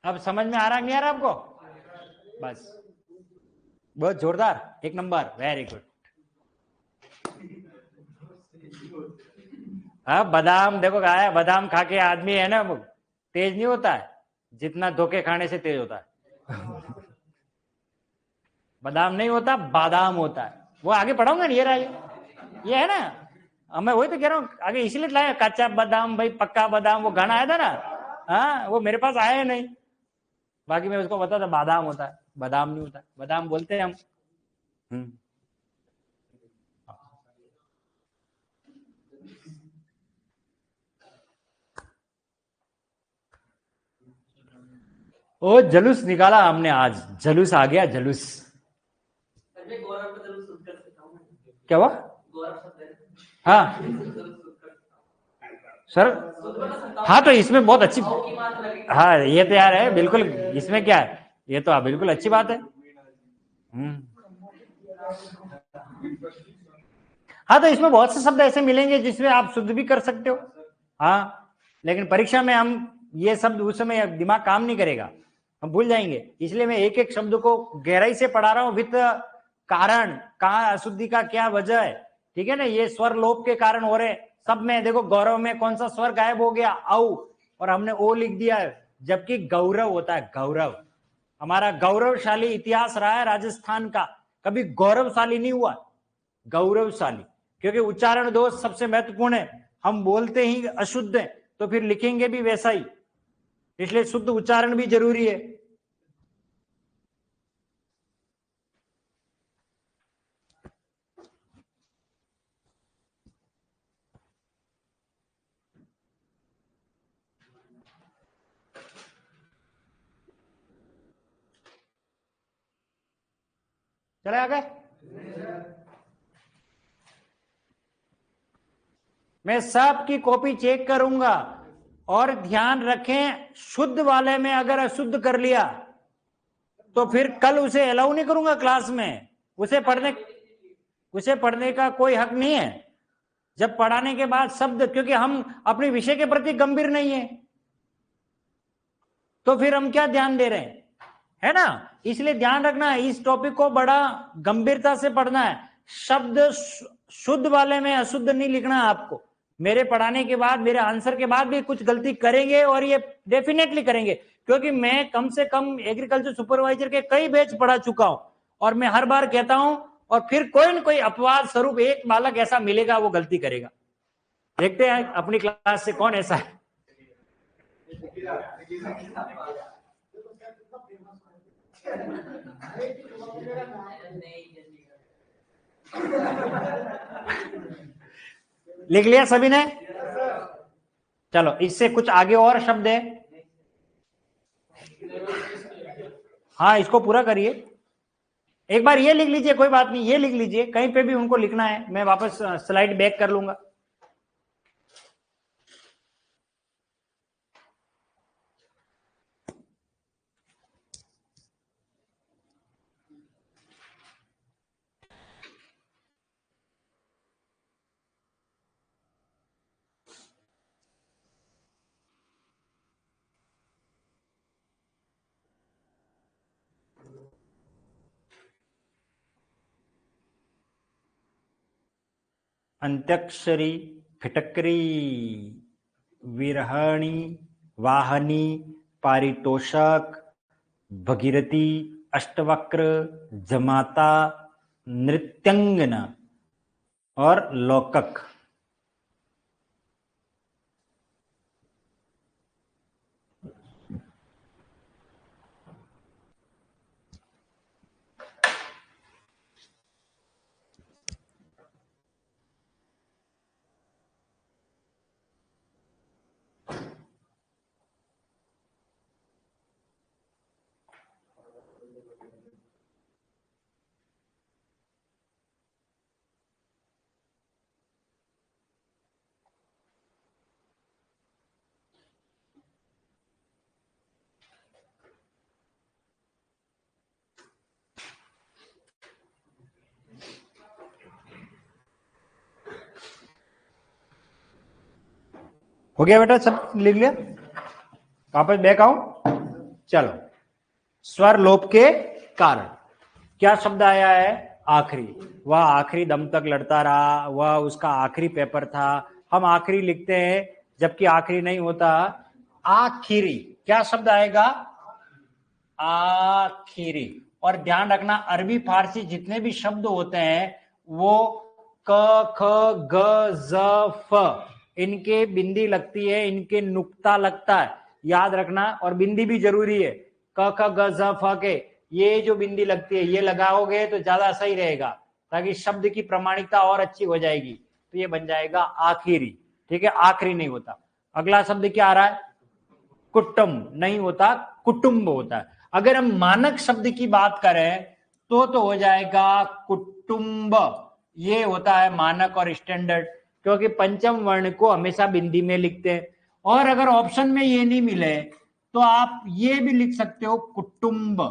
अब समझ में आ रहा नहीं आ रहा आपको? बस, बहुत जोरदार, एक नंबर, वेरी गुड। हाँ, बादाम देखो खाया, बादाम खा के आदमी है ना वो तेज नहीं होता है, जितना धोखे खाने से तेज होता है। बादाम नहीं होता, बादाम होता है। वो आगे पढ़ाऊंगा ना, ये है ना, मैं वही तो कह रहा हूँ आगे, इसलिए लाया कच्चा बादाम भाई पक्का बादाम, वो गाना आया था ना। हाँ, वो मेरे पास आया नहीं, बाकी मैं उसको बता था बादाम होता है, बादाम नहीं होता, बादाम बोलते हैं हम। ओ जलूस निकाला हमने आज, जलूस आ गया, जलूस। क्या हुआ? हाँ सर, हाँ तो इसमें बहुत अच्छी, हाँ ये तो यार है बिल्कुल, इसमें क्या है, ये तो बिल्कुल अच्छी बात है। हाँ तो इसमें बहुत से शब्द ऐसे मिलेंगे जिसमें आप शुद्ध भी कर सकते हो। हाँ, लेकिन परीक्षा में हम ये शब्द उस समय दिमाग काम नहीं करेगा, हम भूल जाएंगे, इसलिए मैं एक एक शब्द को गहराई से पढ़ा रहा हूँ, विद कारण, कहाँ अशुद्धि का क्या वजह है, ठीक है ना। ये स्वर लोप के कारण हो रहे सब में। देखो गौरव में कौन सा स्वर गायब हो गया, औ, और हमने ओ लिख दिया है, जबकि गौरव होता है, गौरव। हमारा गौरवशाली इतिहास रहा है राजस्थान का, कभी गौरवशाली नहीं हुआ, गौरवशाली, क्योंकि उच्चारण दोष सबसे महत्वपूर्ण है। हम बोलते ही अशुद्ध है तो फिर लिखेंगे भी वैसा ही, इसलिए शुद्ध उच्चारण भी जरूरी है। चले आगे। मैं सबकी कॉपी चेक करूंगा और ध्यान रखें, शुद्ध वाले में अगर अशुद्ध कर लिया तो फिर कल उसे अलाउ नहीं करूंगा क्लास में। उसे पढ़ने का कोई हक नहीं है जब पढ़ाने के बाद शब्द, क्योंकि हम अपने विषय के प्रति गंभीर नहीं है तो फिर हम क्या ध्यान दे रहे हैं, है ना। इसलिए ध्यान रखना है, इस टॉपिक को बड़ा गंभीरता से पढ़ना है। शब्द शुद्ध वाले में अशुद्ध नहीं लिखना है आपको। मेरे पढ़ाने के बाद, मेरे आंसर के बाद भी कुछ गलती करेंगे और ये डेफिनेटली करेंगे, क्योंकि मैं कम से कम एग्रीकल्चर सुपरवाइजर के कई बैच पढ़ा चुका हूं और मैं हर बार कहता हूं, और फिर कोई न कोई अपवाद स्वरूप एक बालक ऐसा मिलेगा वो गलती करेगा। देखते हैं अपनी क्लास से कौन ऐसा है। लिख लिया सभी ने? चलो इससे कुछ आगे और शब्द है। हाँ इसको पूरा करिए। एक बार ये लिख लीजिए, कोई बात नहीं, ये लिख लीजिए, कहीं पे भी उनको लिखना है, मैं वापस स्लाइड बैक कर लूंगा। अंत्याक्षरी, फिटकरी, विरहणी, वाहनी, पारितोषक, भगीरथी, अष्टवक्र, जमाता, नृत्यंगना और लोकक। हो गया बेटा, सब लिख लिया? वापस बैक आओ। चलो, स्वर लोप के कारण क्या शब्द आया है? आखिरी। वह आखिरी दम तक लड़ता रहा, वह उसका आखिरी पेपर था। हम आखिरी लिखते हैं जबकि आखिरी नहीं होता, आखिरी। क्या शब्द आएगा? आखिरी। और ध्यान रखना, अरबी फारसी जितने भी शब्द होते हैं वो क, ख, ग, ज, फ, इनके बिंदी लगती है, इनके नुक्ता लगता है, याद रखना। और बिंदी भी जरूरी है, क, ख, ग, ज, फ के ये जो बिंदी लगती है ये लगाओगे तो ज्यादा सही रहेगा, ताकि शब्द की प्रामाणिकता और अच्छी हो जाएगी। तो ये बन जाएगा आखिरी। ठीक है, आखिरी नहीं होता। अगला शब्द क्या आ रहा है? कुटुंब नहीं होता, कुटुंब होता है। अगर हम मानक शब्द की बात करें तो हो जाएगा कुटुंब। ये होता है मानक और स्टैंडर्ड, क्योंकि पंचम वर्ण को हमेशा बिंदी में लिखते हैं। और अगर ऑप्शन में ये नहीं मिले तो आप ये भी लिख सकते हो कुटुंब,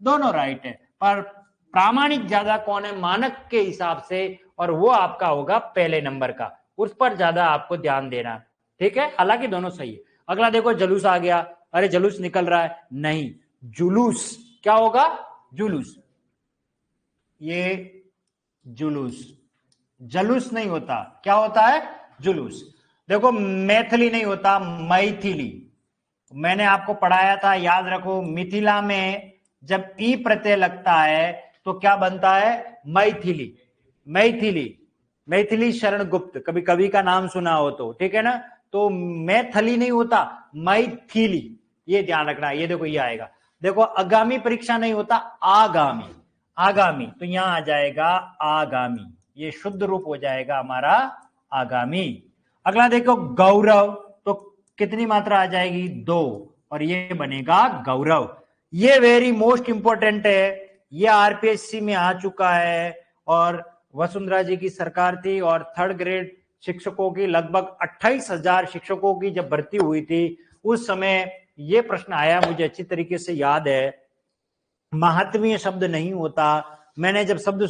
दोनों राइट है। पर प्रामाणिक ज्यादा कौन है? मानक के हिसाब से, और वो आपका होगा पहले नंबर का, उस पर ज्यादा आपको ध्यान देना। ठीक है, हालांकि दोनों सही है। अगला देखो, जलूस आ गया। अरे जलूस निकल रहा है, नहीं, जुलूस। क्या होगा? जुलूस। ये जुलूस, जलूस नहीं होता। क्या होता है? जुलूस। देखो, मैथिली नहीं होता, मैथिली। मैंने आपको पढ़ाया था, याद रखो, मिथिला में जब ई प्रत्यय लगता है तो क्या बनता है? मैथिली। मैथिली। मैथिली शरण गुप्त, कभी कवि का नाम सुना हो तो, ठीक है ना। तो मैथिली नहीं होता, मैथिली, ये ध्यान रखना। ये देखो ये आएगा, देखो आगामी परीक्षा नहीं होता, आगामी, आगामी, तो यहां आ जाएगा आगामी, ये शुद्ध रूप हो जाएगा हमारा आगामी। अगला देखो गौरव, तो कितनी मात्रा आ जाएगी, 2, और ये बनेगा गौरव। ये वेरी मोस्ट इंपॉर्टेंट है, ये आरपीएससी में आ चुका है। और वसुंधरा जी की सरकार थी और 3rd ग्रेड शिक्षकों की लगभग 28,000 शिक्षकों की जब भर्ती हुई थी, उस समय ये प्रश्न आया, मुझे अच्छी तरीके से याद है। महात्म्य शब्द नहीं होता, मैंने जब शब्द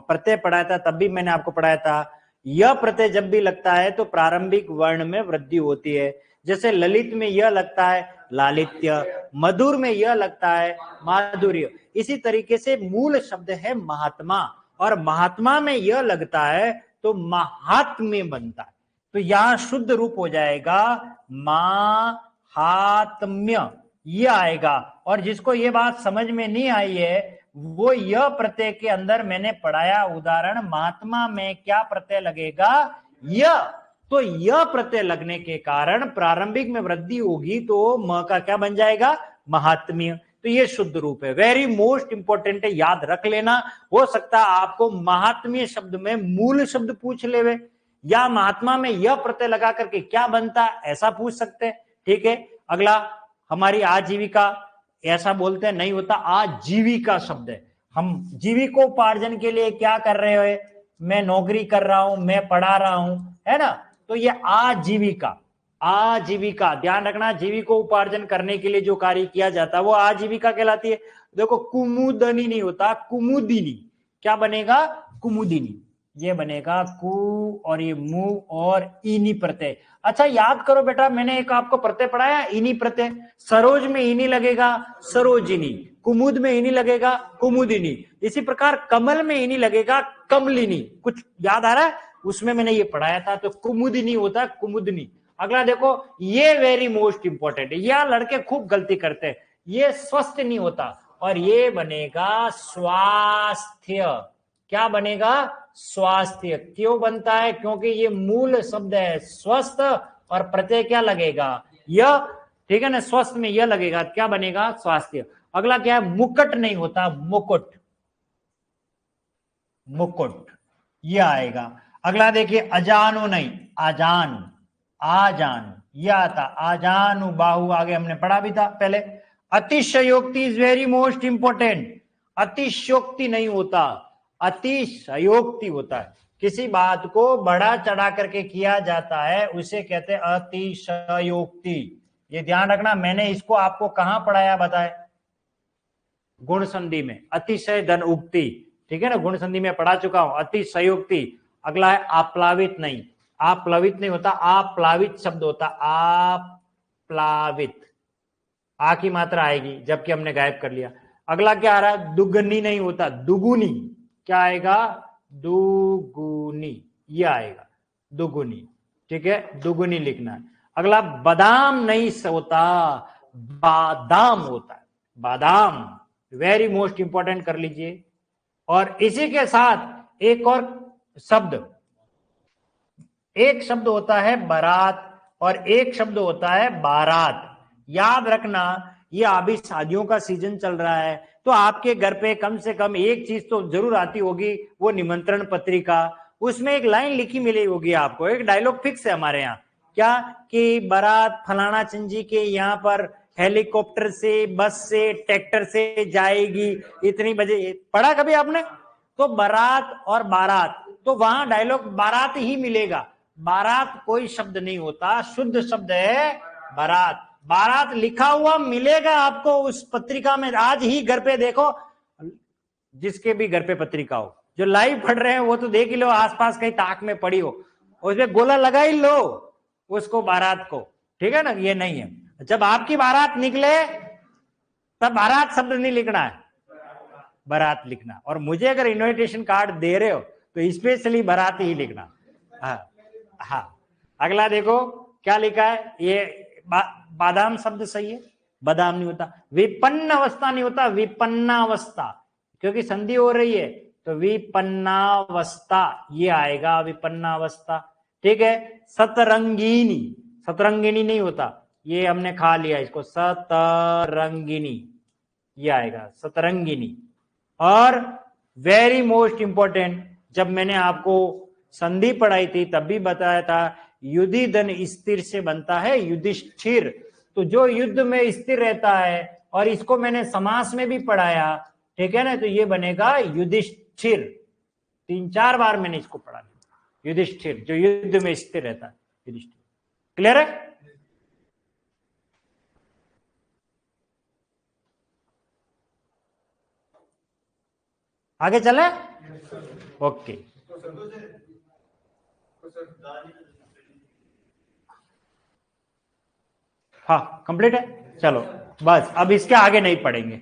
प्रत्यय पढ़ाया था तब भी मैंने आपको पढ़ाया था, यह प्रत्यय जब भी लगता है तो प्रारंभिक वर्ण में वृद्धि होती है। जैसे ललित में यह लगता है लालित्य, मधुर में यह लगता है माधुर्य। इसी तरीके से मूल शब्द है महात्मा, और महात्मा में यह लगता है तो महात्म्य बनता है। तो यहां शुद्ध रूप हो जाएगा महात्म्य, ये आएगा। और जिसको ये बात समझ में नहीं आई है वो यह प्रत्यय के अंदर मैंने पढ़ाया उदाहरण, महात्मा में क्या प्रत्यय लगेगा, यह। तो यह प्रत्यय लगने के कारण प्रारंभिक में वृद्धि होगी तो म का क्या बन जाएगा, महात्म्य। तो ये शुद्ध रूप है, वेरी मोस्ट इंपॉर्टेंट है, याद रख लेना। हो सकता है आपको महात्म्य शब्द में मूल शब्द पूछ लेवे, या महात्मा में यह प्रत्यय लगा करके क्या बनता है ऐसा पूछ सकते हैं, ठीक है। अगला हमारी आजीविका, ऐसा बोलते हैं नहीं होता, आजीविका शब्द है। हम जीविकोपार्जन के लिए क्या कर रहे हो, मैं नौकरी कर रहा हूं, मैं पढ़ा रहा हूं, है ना। तो ये आजीविका, आजीविका ध्यान रखना, जीविकोपार्जन करने के लिए जो कार्य किया जाता है वो आजीविका कहलाती है। देखो कुमुदनी नहीं होता, कुमुदिनी, क्या बनेगा, कुमुदिनी, ये बनेगा कु और ये मु और इनी प्रत्यय। अच्छा याद करो बेटा, मैंने एक आपको प्रत्यय पढ़ाया इनी प्रत्यय, सरोज में इनी लगेगा सरोजिनी, कुमुद में इनी लगेगा कुमुदिनी, इसी प्रकार कमल में इनी लगेगा कमलिनी। कुछ याद आ रहा है, उसमें मैंने ये पढ़ाया था। तो कुमुदिनी होता है कुमुदनी। अगला देखो, ये वेरी मोस्ट इंपॉर्टेंट है, यह लड़के खूब गलती करते हैं, ये स्वस्थ नहीं होता, और ये बनेगा स्वास्थ्य। क्या बनेगा, स्वास्थ्य। क्यों बनता है, क्योंकि ये मूल शब्द है स्वस्थ, और प्रत्यय क्या लगेगा, यह, ठीक है ना, स्वस्थ में यह लगेगा, क्या बनेगा, स्वास्थ्य। अगला क्या है, मुकुट नहीं होता, मुकुट, मुकुट, यह आएगा। अगला देखिए अजानु नहीं, आजान, आजान, यह आता, आजानु बाहु, आगे हमने पढ़ा भी था पहले। अतिशयोक्ति इज वेरी मोस्ट इंपॉर्टेंट, अतिशयोक्ति नहीं होता, अतिशयोक्ति होता है। किसी बात को बढ़ा चढ़ा करके किया जाता है उसे कहते हैं अतिशयोक्ति, ये ध्यान रखना। मैंने इसको आपको कहां पढ़ाया बताए, गुण संधि में, अतिशय धन उक्ति, ठीक है ना, गुण संधि में पढ़ा चुका हूं, अतिशयोक्ति। अगला है आप्लावित नहीं, आप्लावित नहीं होता, आप्लावित शब्द होता, आप्लावित, आ की मात्रा आएगी जबकि हमने गायब कर लिया। अगला क्या आ रहा है, दुगनी नहीं होता, दुगुनी, क्या आएगा, दुगुनी, ये आएगा दुगुनी, ठीक है, दुगुनी लिखना है। अगला बादाम नहीं होता, बादाम होता है, बादाम, वेरी मोस्ट इंपॉर्टेंट कर लीजिए। और इसी के साथ एक और शब्द, एक शब्द होता है बारात और एक शब्द होता है बारात। याद रखना, ये अभी शादियों का सीजन चल रहा है तो आपके घर पे कम से कम एक चीज तो जरूर आती होगी, वो निमंत्रण पत्रिका। उसमें एक लाइन लिखी मिली होगी आपको, एक डायलॉग फिक्स है हमारे यहाँ, क्या कि बारात फलाना चंजी के यहाँ पर हेलीकॉप्टर से, बस से, ट्रैक्टर से जाएगी इतनी बजे, पढ़ा कभी आपने। तो बारात और बारात, तो वहां डायलॉग बारात ही मिलेगा, बारात कोई शब्द नहीं होता, शुद्ध शब्द है बारात। बारात लिखा हुआ मिलेगा आपको उस पत्रिका में, आज ही घर पे देखो, जिसके भी घर पे पत्रिका हो, जो लाइव पढ़ रहे हैं वो तो देख ही लो, आसपास कहीं ताक में पड़ी हो उसमें गोला लगा ही लो उसको, बारात को, ठीक है ना। ये नहीं है, जब आपकी बारात निकले तब बारात शब्द नहीं लिखना है, बारात लिखना। और मुझे अगर इनविटेशन कार्ड दे रहे हो तो स्पेशली बारात ही लिखना। हाँ, अगला देखो क्या लिखा है, ये बादाम शब्द सही है, बादाम नहीं होता। विपन्न अवस्था नहीं होता, विपन्नावस्था, क्योंकि संधि हो रही है तो विपन्नावस्था ये आएगा, विपन्नावस्था। ठीक है। सतरंगिनी, सतरंगिनी नहीं होता, ये हमने खा लिया इसको, सतरंगिनी ये आएगा, सतरंगिनी। और वेरी मोस्ट इंपॉर्टेंट, जब मैंने आपको संधि पढ़ाई थी तब भी बताया था, युधि धन स्थिर से बनता है युधिष्ठिर। तो जो युद्ध में स्थिर रहता है, और इसको मैंने समास में भी पढ़ाया, ठीक है ना, तो ये बनेगा युधिष्ठिर। 3-4 बार मैंने इसको पढ़ा, युधिष्ठिर जो युद्ध में स्थिर रहता है, युधिष्ठिर। क्लियर है? आगे चले? ओके। हाँ कंप्लीट है, चलो बस अब इसके आगे नहीं पढ़ेंगे,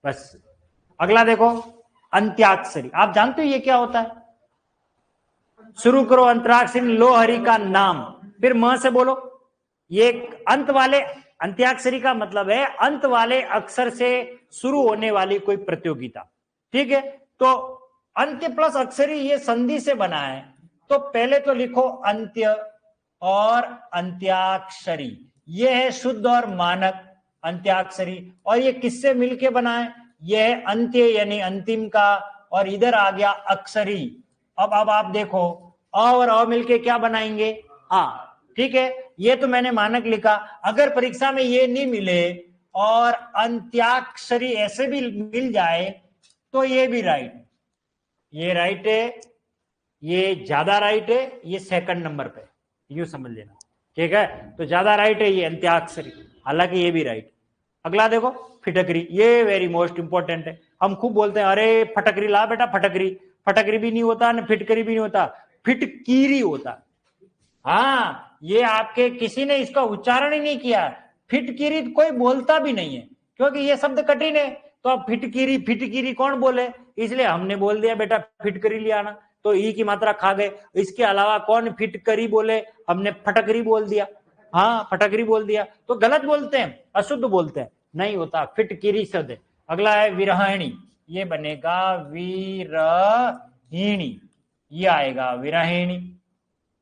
बस अगला देखो, अंत्याक्षरी। आप जानते हो ये क्या होता है? शुरू करो अंतराक्षरी, लोहरी का नाम, फिर म से बोलो। ये अंत वाले, अंत्याक्षरी का मतलब है अंत वाले अक्षर से शुरू होने वाली कोई प्रतियोगिता। ठीक है, तो अंत्य प्लस अक्षरी ये संधि से बना है, तो पहले तो लिखो अंत्य और अंत्याक्षरी, ये है शुद्ध और मानक अंत्याक्षरी। और ये किससे मिलके बना है? ये है अंत्य यानी अंतिम का, और इधर आ गया अक्षरी। अब आप देखो, अ और अ मिलके क्या बनाएंगे? आ। ठीक है, ये तो मैंने मानक लिखा। अगर परीक्षा में ये नहीं मिले और अंत्याक्षरी ऐसे भी मिल जाए तो ये भी राइट, ये राइट है, ये ज्यादा राइट है, ये सेकंड नंबर पे, यूं समझ लेना। ठीक है, तो ज्यादा राइट है ये अंत्याक्षरी, हालांकि ये भी राइट। अगला देखो फिटकरी, ये वेरी मोस्ट इंपॉर्टेंट है। हम खूब बोलते हैं अरे फटकरी ला बेटा, फटकरी, फटकरी भी नहीं होता ना फिटकरी भी नहीं होता, फिटकीरी होता। हाँ, ये आपके किसी ने इसका उच्चारण ही नहीं किया, फिटकीरी कोई बोलता भी नहीं है, क्योंकि ये शब्द कठिन है। तो अब फिटकीरी, फिटकीरी कौन बोले, इसलिए हमने बोल दिया बेटा फिटकरी ले आना, तो ई की मात्रा खा गए। इसके अलावा कौन फिटकरी बोले, हमने फटकरी बोल दिया। हाँ फटकरी बोल दिया, तो गलत बोलते हैं, अशुद्ध बोलते हैं, नहीं होता, फिटकीरी शब्द। अगला है विरहिणी, ये बनेगा विरहिणी, ये आएगा विरहिणी।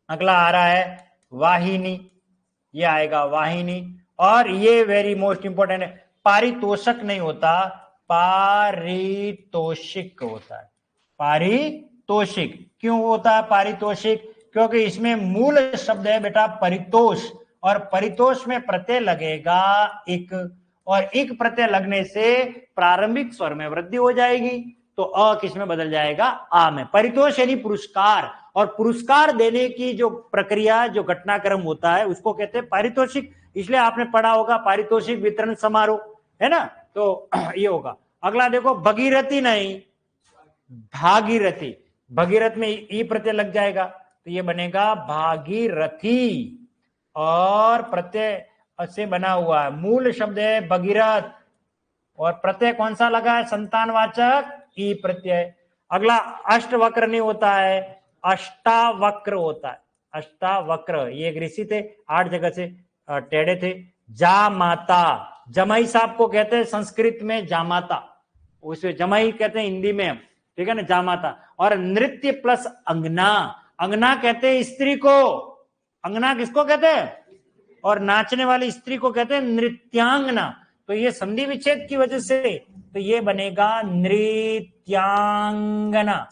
अगला आ रहा है वाहिनी, ये आएगा वाहिनी। और ये वेरी मोस्ट इंपॉर्टेंट है, पारितोषक नहीं होता, पारितोषिक होता है। पारितोषिक क्यों होता है पारितोषिक? क्योंकि इसमें मूल शब्द है बेटा परितोष, और परितोष में प्रत्यय लगेगा इक, और इक प्रत्यय लगने से प्रारंभिक स्वर में वृद्धि हो जाएगी, तो अ किस में बदल जाएगा? आ में। परितोष यानी पुरस्कार, और पुरस्कार देने की जो प्रक्रिया, जो घटनाक्रम होता है उसको कहते हैं पारितोषिक। इसलिए आपने पढ़ा होगा पारितोषिक वितरण समारोह, है ना, तो ये होगा। अगला देखो भगीरथी नहीं, भागीरथी, भगीरथ में ई प्रत्यय लग जाएगा, तो ये बनेगा भागीरथी, और प्रत्यय से बना हुआ है, मूल शब्द है भगीरथ, और प्रत्यय कौन सा लगा है? संतानवाचक ई प्रत्यय। अगला अष्टवक्र नहीं होता है, अष्टावक्र होता है, अष्टावक्र। ये एक ऋषि थे, 8 जगह से टेढ़े थे। जामाता, जमाई साहब को कहते हैं संस्कृत में जामाता, उसे जमाई कहते हैं हिंदी में, ठीक है ना, जामाता। और नृत्य प्लस अंगना, अंगना कहते हैं स्त्री को, अंगना किसको कहते हैं? और नाचने वाली स्त्री को कहते हैं नृत्यांगना। तो ये संधि विच्छेद की वजह से, तो ये बनेगा नृत्यांगना।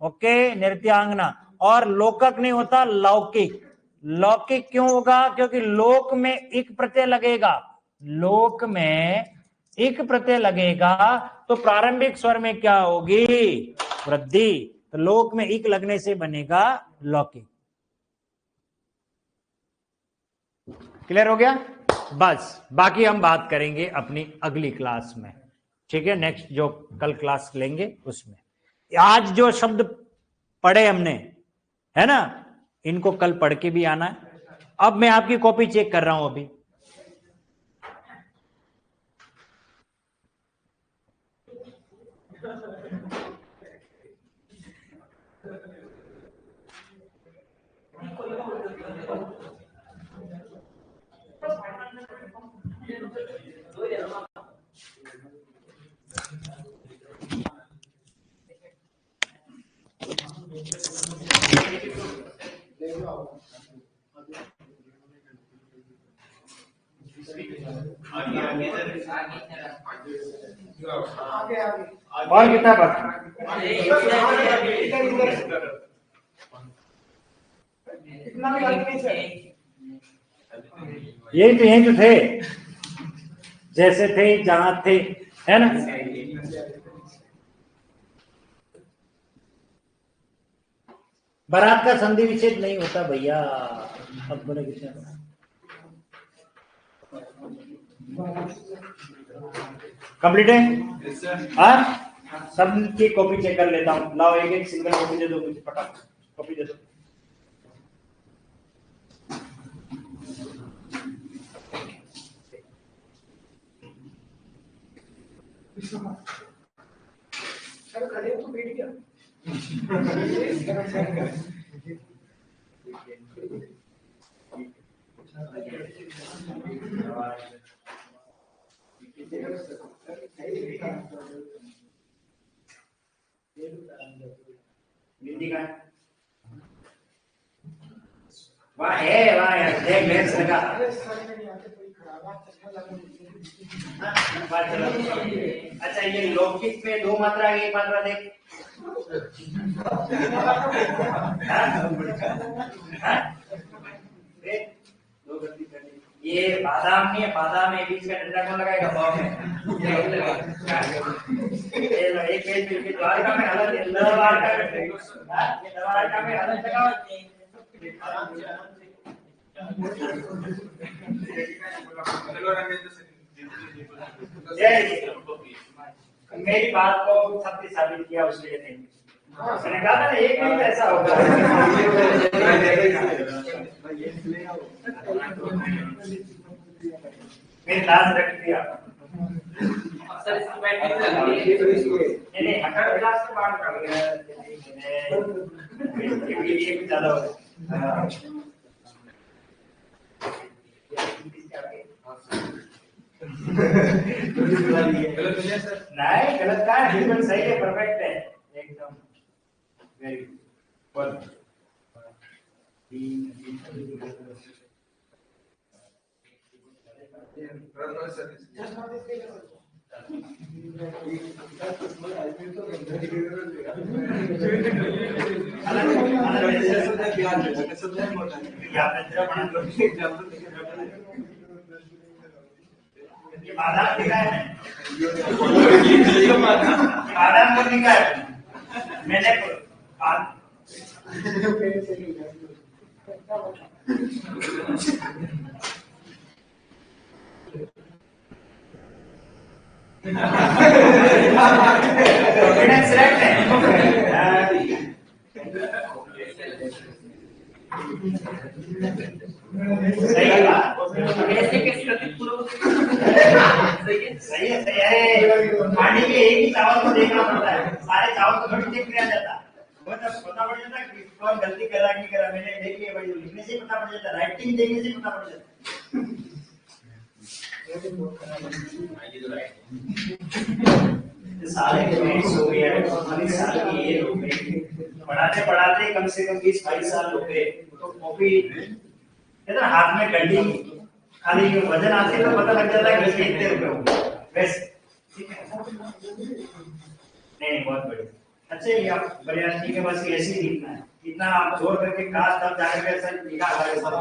ओके, नृत्यांगना। और लोकक नहीं होता, लौकिक। लौकिक क्यों होगा? क्योंकि लोक में एक प्रत्यय लगेगा, लोक में एक प्रत्यय लगेगा, तो प्रारंभिक स्वर में क्या होगी? वृद्धि। तो लोक में एक लगने से बनेगा लौकिक। क्लियर हो गया? बस बाकी हम बात करेंगे अपनी अगली क्लास में, ठीक है, नेक्स्ट जो कल क्लास लेंगे उसमें। आज जो शब्द पढ़े हमने, है ना, इनको कल पढ़ के भी आना है। अब मैं आपकी कॉपी चेक कर रहा हूं अभी। और कितना बाकी? यही तो यही तो थे, जैसे थे जहां थे, है ना? बारात का संधि विच्छेद नहीं होता भैया। अब बोले कितने कंप्लीट है? हाँ, सब की कॉपी चेक कर लेता हूँ। लाओ एक एक सिंगल कॉपी दे दो मुझे, फटाफट कॉपी दे दो। वाह है, वाह यार, देख लेंस लगा। अच्छा ये लौकिक में दो मात्रा एक मात्रा देख। ये बादाम नहीं है, बादाम है, बीच का डंडा कौन लगाएगा? पाव में एक पेज में द्वारका में हालत है, द्वारका में हालत लगाओ। मेरी बात को सबने साबित किया, उसके लिए मैंने कहा था ना एक मिनट ऐसा होगा। मेरी लाश रख दिया। नहीं हटा गिलास से बाहर कर गया। ज्यादा हो नहीं, गलत का है, बिल्कुल सही है, परफेक्ट है एकदम, वेरी गुड। ये बादाम दिखा है, बादाम को दिखा है मैंने। सही है। पानी में एक ही चावल को देखना पड़ता है, सारे चावल को थोड़ी देख लिया जाता, वो तो पता पड़ जाता कि कौन गलती कर रहा नहीं कर रहा। मैंने देखी है भाई, लिखने से पता पड़ जाता, राइटिंग देखने से पता पड़ जाता। सारे ग्रेड्स हो गए, हमारी साल की ये हो गई, पढ़ाते पढ़ाते कम से कम 20-22 साल हो गए, तो कॉपी इधर हाथ में गड्डी खाली वजन आते तो पता लग जाता है कि कितने रुपए होंगे वैसे। ठीक है, नहीं बहुत बढ़िया। अच्छा ये आप बढ़िया, ठीक है, बस ऐसे ही लिखना है, इतना आप जोर करके काश तब जाकर ऐसा लिखा हमारे साथ,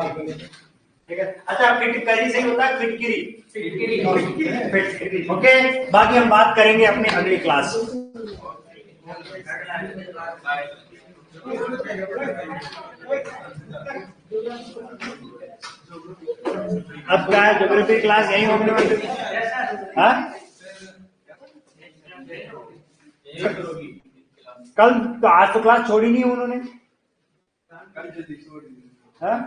ठीक है। अच्छा फिटकरी से होता है, फिटकरी, ओके। बाकी हम बात करेंगे अपने अगली क्लास। अब क्या है, ज्योग्राफी क्लास यही होने वाली है। हाँ कल तो, आज तो क्लास छोड़ी नहीं उन्होंने। हाँ